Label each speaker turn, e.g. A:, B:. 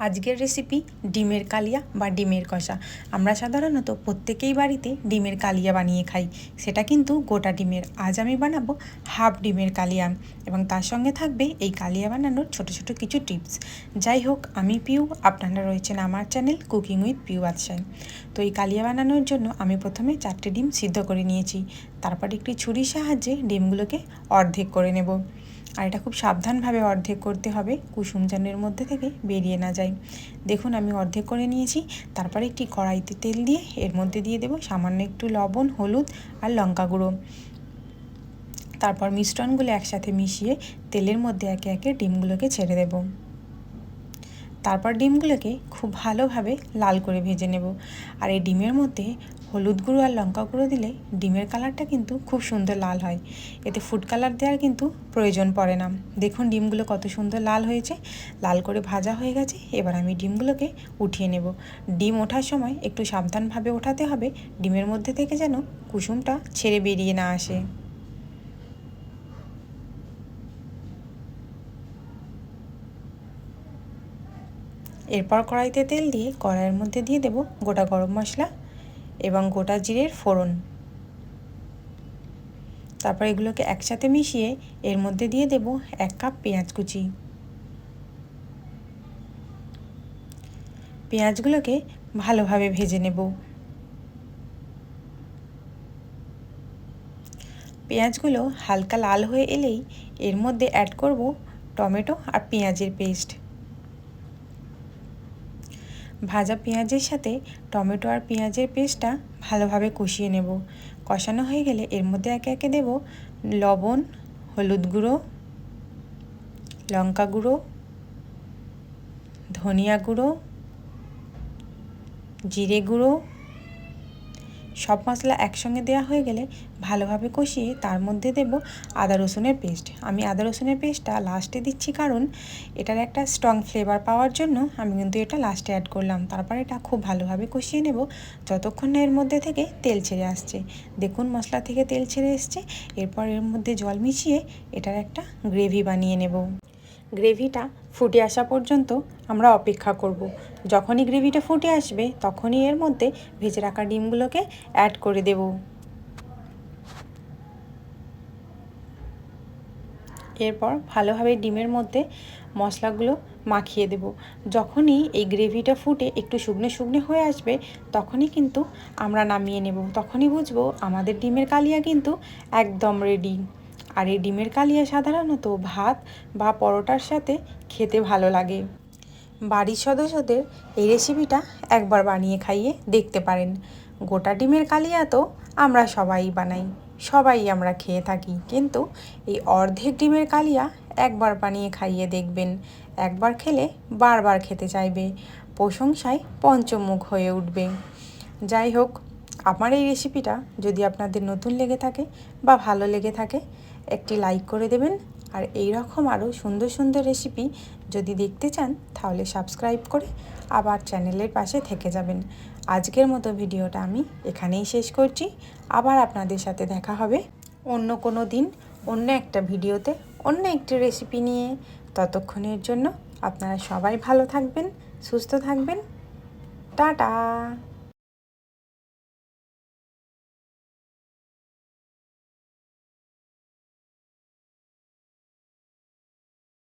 A: আজকের রেসিপি ডিমের কালিয়া বা ডিমের কষা। আমরা সাধারণত প্রত্যেকেই বাড়িতে ডিমের কালিয়া বানিয়ে খাই, সেটা কিন্তু গোটা ডিমের। আজ আমি বানাবো হাফ ডিমের কালিয়া এবং তার সঙ্গে থাকবে এই কালিয়া বানানোর ছোট ছোট কিছু টিপস। যাই হোক, আমি পিউ, আপনারা রয়েছেন আমার চ্যানেল কুকিং উইথ পিউ বাদশাহ। তো এই কালিয়া বানানোর জন্য আমি প্রথমে 4টে ডিম সিদ্ধ করে নিয়েছি। তারপর একটি ছুরির সাহায্যে ডিমগুলোকে অর্ধেক করে নেব। আর এটা খুব সাবধানভাবে অর্ধেক করতে হবে, কুসুম যেন এর মধ্যে থেকে বেরিয়ে না যায়। দেখুন আমি অর্ধেক করে নিয়েছি। তারপরে একটি কড়াইতে তেল দিয়ে এর মধ্যে দিয়ে দেবো সামান্য একটু লবণ, হলুদ আর লঙ্কা গুঁড়ো। তারপর মিশ্রণগুলো একসাথে মিশিয়ে তেলের মধ্যে একে একে ডিমগুলোকে ছেড়ে দেব। তারপর ডিমগুলোকে খুব ভালোভাবে লাল করে ভেজে নেব। আর এই ডিমের মধ্যে হলুদ গুঁড়ো আর লঙ্কা গুঁড়ো দিলে ডিমের কালারটা কিন্তু খুব সুন্দর লাল হয়। এতে ফুড কালার দেওয়ার কিন্তু প্রয়োজন পড়ে না। দেখুন ডিমগুলো কত সুন্দর লাল হয়েছে, লাল করে ভাজা হয়ে গেছে। এবার আমি ডিমগুলোকে উঠিয়ে নেব। ডিম ওঠার সময় একটু সাবধানভাবে ওঠাতে হবে, ডিমের মধ্যে থেকে যেন কুসুমটা ছেড়ে বেরিয়ে না আসে। এরপর কড়াইতে তেল দিয়ে কড়াইয়ের মধ্যে দিয়ে দেব গোটা গরম মশলা এবং গোটা জিরের ফোড়ন। তারপর এগুলোকে একসাথে মিশিয়ে এর মধ্যে দিয়ে দেব 1 কাপ পেঁয়াজ কুচি। পেঁয়াজগুলোকে ভালোভাবে ভেজে নেব। পেঁয়াজগুলো হালকা লাল হয়ে এলেই এর মধ্যে অ্যাড করব টমেটো আর পেঁয়াজের পেস্ট। ভাজা পেঁয়াজের সাথে টমেটো আর পেঁয়াজের পেস্টটা ভালোভাবে কষিয়ে নেব। কষানো হয়ে গেলে এর মধ্যে একে একে দেব লবণ, হলুদ গুঁড়ো, লঙ্কা গুঁড়ো, ধনিয়া গুঁড়ো, জিরে গুঁড়ো। সব মশলা একসঙ্গে দেওয়া হয়ে গেলে ভালোভাবে কষিয়ে তার মধ্যে দেব আদা রসুনের পেস্ট। আমি আদা রসুনের পেস্টটা লাস্টে দিচ্ছি, কারণ এটার একটা স্ট্রং ফ্লেভার পাওয়ার জন্য আমি কিন্তু এটা লাস্টে অ্যাড করলাম। তারপর এটা খুব ভালোভাবে কষিয়ে নেব যতক্ষণ না এর মধ্যে থেকে তেল ছেড়ে আসছে। দেখুন মশলা থেকে তেল ছেড়ে এসছে। এরপর এর মধ্যে জল মিশিয়ে এটার একটা গ্রেভি বানিয়ে নেব। গ্রেভিটা ফুটে আসা পর্যন্ত আমরা অপেক্ষা করব। যখনই গ্রেভিটা ফুটে আসবে তখনই এর মধ্যে ভেজে রাখা ডিমগুলোকে অ্যাড করে দেব। এরপর ভালোভাবে ডিমের মধ্যে মশলাগুলো মাখিয়ে দেব। যখনই এই গ্রেভিটা ফুটে একটু শুকনো শুকনো হয়ে আসবে তখনই কিন্তু আমরা নামিয়ে নেব। তখনই বুঝবো আমাদের ডিমের কালিয়া কিন্তু একদম রেডি। আর এই ডিমের কালিয়া সাধারণত ভাত বা পরোটার সাথে খেতে ভালো লাগে। বাড়ির সদস্যদের এই রেসিপিটা একবার বানিয়ে খাইয়ে দেখতে পারেন। গোটা ডিমের কালিয়া তো আমরা সবাই বানাই, সবাই আমরা খেয়ে থাকি, কিন্তু এই অর্ধেক ডিমের কালিয়া একবার বানিয়ে খাইয়ে দেখবেন। একবার খেলে বারবার খেতে চাইবে, প্রশংসায় পঞ্চমুখ হয়ে উঠবে। যাই হোক, আমার এই রেসিপিটা যদি আপনাদের নতুন লেগে থাকে বা ভালো লেগে থাকে একটি লাইক করে দেবেন। আর এই রকম আরও সুন্দর সুন্দর রেসিপি যদি দেখতে চান তাহলে সাবস্ক্রাইব করে আবার চ্যানেলের পাশে থেকে যাবেন। আজকের মতো ভিডিওটা আমি এখানেই শেষ করছি। আবার আপনাদের সাথে দেখা হবে অন্য কোনো দিন, অন্য একটা ভিডিওতে, অন্য একটি রেসিপি নিয়ে। ততক্ষণের জন্য আপনারা সবাই ভালো থাকবেন, সুস্থ থাকবেন। টাটা।